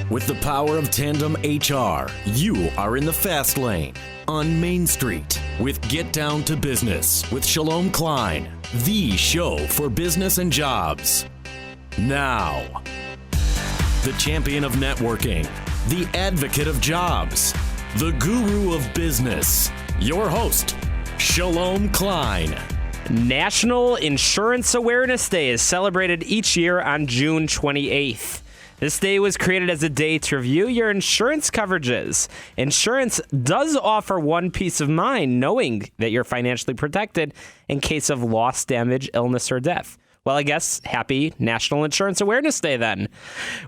With the power of Tandem HR, you are in the fast lane on Main Street with Get Down to Business with Shalom Klein, the show for business and jobs. Now, the champion of networking, the advocate of jobs, the guru of business, your host, Shalom Klein. National Insurance Awareness Day is celebrated each year on June 28th. This day was created as a day to review your insurance coverages. Insurance does offer one peace of mind knowing that you're financially protected in case of loss, damage, illness, or death. Well, I guess happy National Insurance Awareness Day then.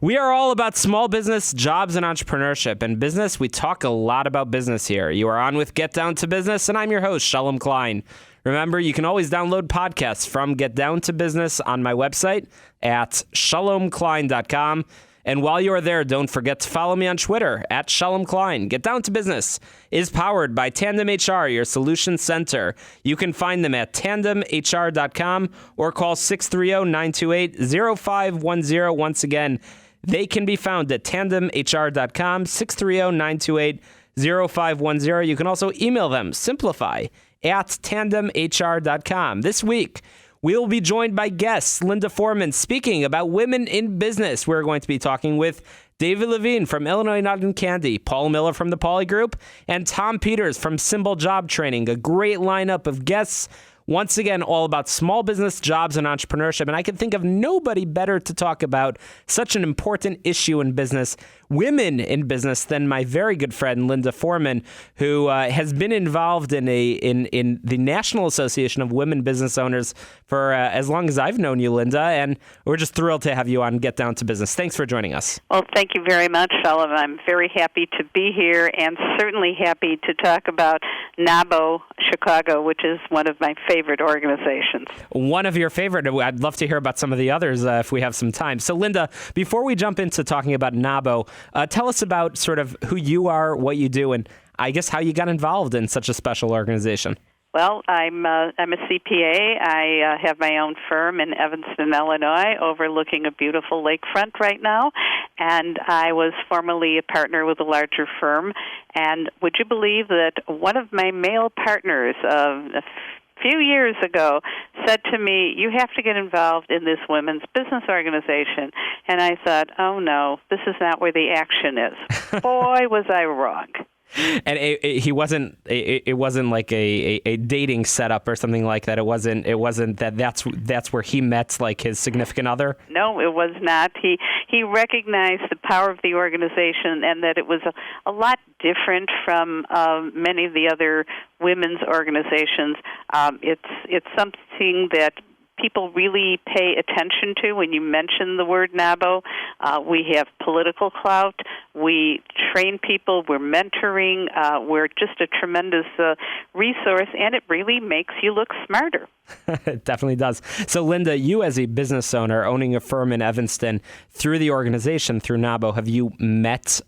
We are all about small business, jobs, and entrepreneurship. And business, we talk a lot about business here. You are on with Get Down to Business, and I'm your host, Shalom Klein. Remember, you can always download podcasts from Get Down to Business on my website at shalomklein.com. And while you are there, don't forget to follow me on Twitter at Shalom Klein. Get Down to Business is powered by Tandem HR, your solution center. You can find them at tandemhr.com or call 630-928-0510. Once again, they can be found at tandemhr.com, 630-928-0510. You can also email them, simplify@tandemhr.com. This week, we'll be joined by guests Linda Forman speaking about women in business. We're going to be talking with David Levine from Illinois Nut and Candy, Paul Miller from the Poly Group, and Tom Peters from Symbol Job Training. A great lineup of guests. Once again, all about small business, jobs, and entrepreneurship. And I can think of nobody better to talk about such an important issue in business, women in business, than my very good friend, Linda Forman, who has been involved in the National Association of Women Business Owners for as long as I've known you, Linda. And we're just thrilled to have you on Get Down to Business. Thanks for joining us. Well, thank you very much, Shalom. I'm very happy to be here and certainly happy to talk about NAWBO Chicago, which is one of my favorite organizations. One of your favorite. I'd love to hear about some of the others if we have some time. So, Linda, before we jump into talking about NAWBO, tell us about sort of who you are, what you do, and I guess how you got involved in such a special organization. Well, I'm a CPA. I have my own firm in Evanston, Illinois, overlooking a beautiful lakefront right now. And I was formerly a partner with a larger firm. And would you believe that one of my male partners a few years ago said to me, "You have to get involved in this women's business organization." And I thought, oh, no, this is not where the action is. Boy, was I wrong. And it wasn't like a dating setup or something like that. It wasn't that's where he met like his significant other. No, it was not. He recognized the power of the organization and that it was a lot different from many of the other women's organizations. It's something that people really pay attention to when you mention the word NAWBO. We have political clout. We train people. We're mentoring. We're just a tremendous resource, and it really makes you look smarter. It definitely does. So, Linda, you as a business owner owning a firm in Evanston, through the organization, through NAWBO, have you met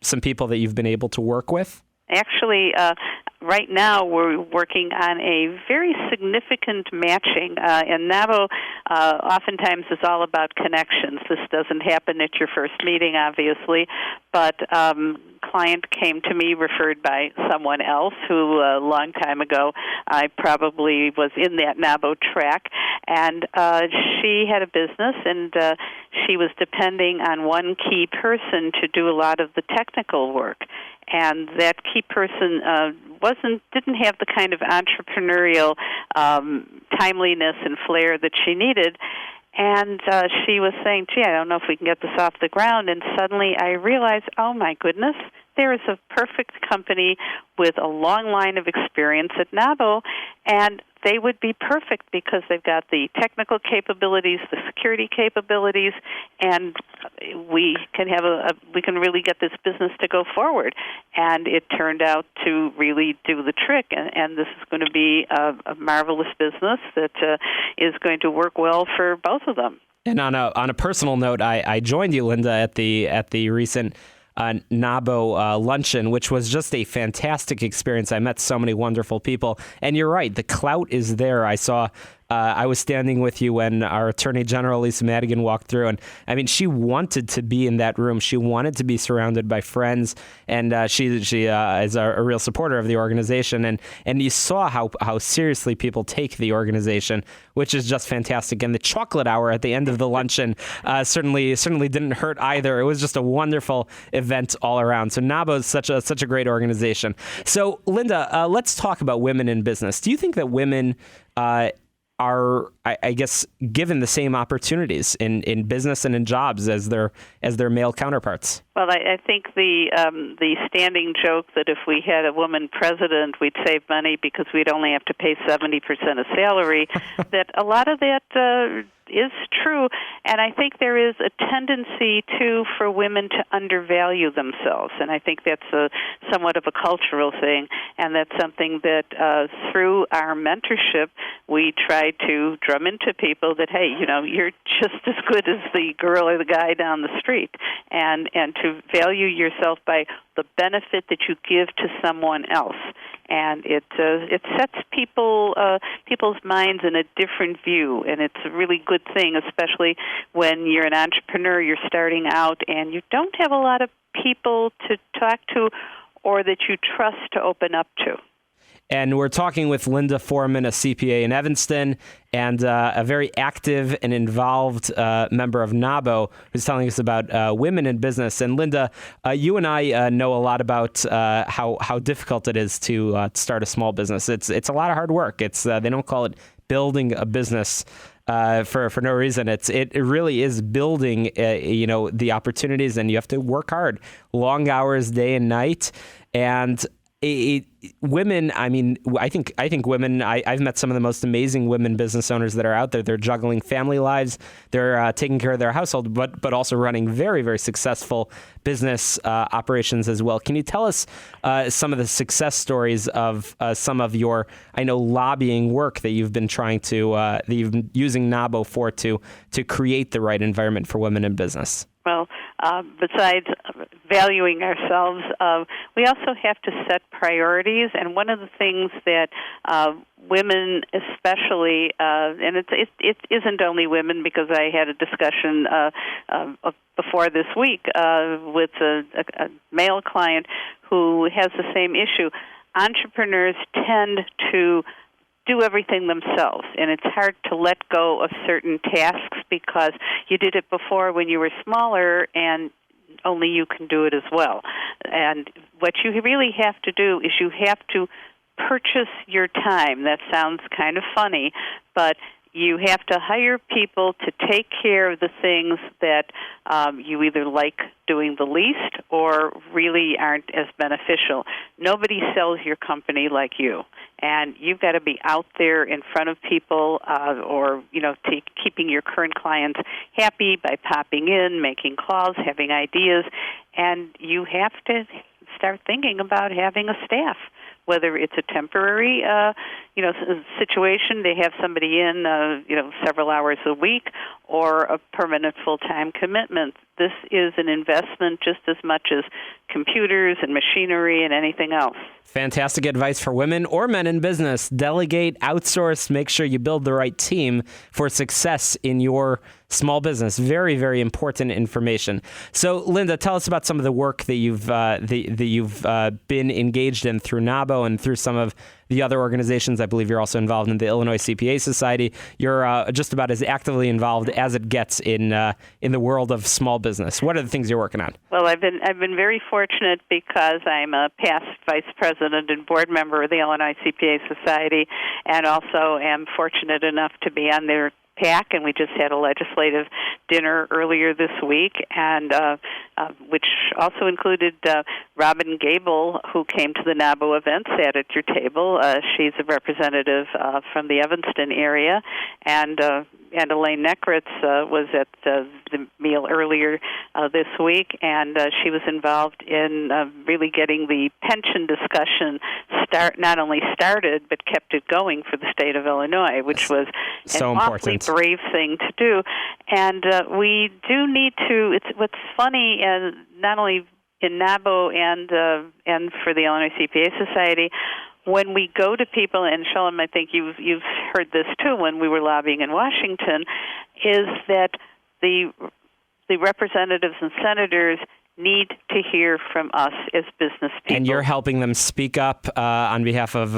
some people that you've been able to work with? Actually, right now we're working on a very significant matching, and NAWBO oftentimes is all about connections. This doesn't happen at your first meeting, obviously, but client came to me referred by someone else who a long time ago I probably was in that NAWBO track, and she had a business, and she was depending on one key person to do a lot of the technical work. And that key person didn't have the kind of entrepreneurial timeliness and flair that she needed. And she was saying, gee, I don't know if we can get this off the ground. And suddenly I realized, oh, my goodness, there is a perfect company with a long line of experience at NAWBO, and they would be perfect because they've got the technical capabilities, the security capabilities, and we can really get this business to go forward. And it turned out to really do the trick, and this is going to be a marvelous business that is going to work well for both of them. And on a personal note, I joined you, Linda, at the recent NAWBO luncheon, which was just a fantastic experience. I met so many wonderful people. And you're right, the clout is there. I saw I was standing with you when our Attorney General, Lisa Madigan, walked through. And I mean, she wanted to be in that room. She wanted to be surrounded by friends. And she is a real supporter of the organization. And you saw how seriously people take the organization, which is just fantastic. And the chocolate hour at the end of the luncheon certainly didn't hurt either. It was just a wonderful event all around. So NAWBO is such a great organization. So Linda, let's talk about women in business. Do you think that women are, I guess, given the same opportunities in business and in jobs as their male counterparts? Well, I think the standing joke that if we had a woman president, we'd save money because we'd only have to pay 70% of salary, that a lot of that is true, and I think there is a tendency, too, for women to undervalue themselves, and I think that's somewhat of a cultural thing, and that's something that through our mentorship, we try to drum into people that, hey, you're just as good as the girl or the guy down the street, and to value yourself by the benefit that you give to someone else. And it sets people's minds in a different view, and it's a really good thing, especially when you're an entrepreneur, you're starting out, and you don't have a lot of people to talk to or that you trust to open up to. And we're talking with Linda Forman, a CPA in Evanston, and a very active and involved member of NAWBO, who's telling us about women in business. And Linda, you and I know a lot about how difficult it is to start a small business. It's a lot of hard work. They don't call it building a business for no reason. It really is building the opportunities, and you have to work hard, long hours, day and night, and women, I mean, I think women, I've met some of the most amazing women business owners that are out there. They're juggling family lives. They're taking care of their household, but also running very, very successful business operations as well. Can you tell us some of the success stories of some of your, I know, lobbying work that you've been that you've been using NAWBO for to create the right environment for women in business? Well, besides valuing ourselves, we also have to set priorities. And one of the things that women especially, and it isn't only women, because I had a discussion before this week with a male client who has the same issue. Entrepreneurs tend to do everything themselves, and it's hard to let go of certain tasks because you did it before when you were smaller, and only you can do it as well. And what you really have to do is you have to purchase your time. That sounds kind of funny, but you have to hire people to take care of the things that you either like doing the least or really aren't as beneficial. Nobody sells your company like you, and you've got to be out there in front of people or keeping your current clients happy by popping in, making calls, having ideas, and you have to start thinking about having a staff. Whether it's a temporary, situation, they have somebody in, several hours a week, or a permanent full-time commitment. This is an investment just as much as computers and machinery and anything else. Fantastic advice for women or men in business. Delegate, outsource, make sure you build the right team for success in your small business. Very, very important information. So, Linda, tell us about some of the work that you've been engaged in through NAWBO and through some of the other organizations. I believe you're also involved in the Illinois CPA Society. You're just about as actively involved as it gets in the world of small business. What are the things you're working on? Well, I've been very fortunate because I'm a past vice president and board member of the Illinois CPA Society, and also am fortunate enough to be on their PAC, and we just had a legislative dinner earlier this week, and which also included Robin Gable, who came to the NAWBO event, sat at your table. She's a representative from the Evanston area, and Elaine Nekritz was at the meal earlier this week, and she was involved in really getting the pension discussion not only started, but kept it going for the state of Illinois, which was so an important. Awfully brave thing to do. And we do need to, what's funny, not only in NAWBO and for the Illinois CPA Society, when we go to people, and Shalom, I think you've heard this too when we were lobbying in Washington, is that the representatives and senators need to hear from us as business people. And you're helping them speak up on behalf of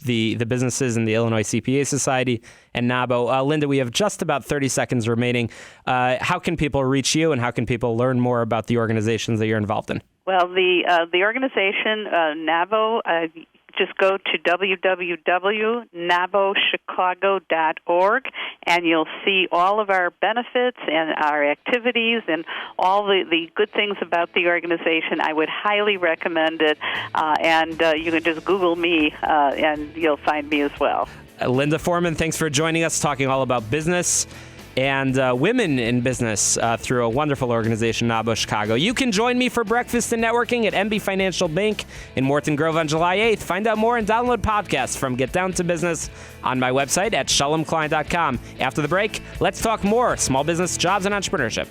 the businesses in the Illinois CPA Society and NAWBO. Linda, we have just about 30 seconds remaining. How can people reach you, and how can people learn more about the organizations that you're involved in? Well, the organization, NAWBO, just go to www.NAWBOChicago.org, and you'll see all of our benefits and our activities and all the good things about the organization. I would highly recommend it, and you can just Google me, and you'll find me as well. Linda Forman, thanks for joining us, talking all about business and women in business through a wonderful organization, NAWBO Chicago. You can join me for breakfast and networking at MB Financial Bank in Morton Grove on July 8th. Find out more and download podcasts from Get Down to Business on my website at shalomklein.com. After the break, let's talk more small business, jobs, and entrepreneurship.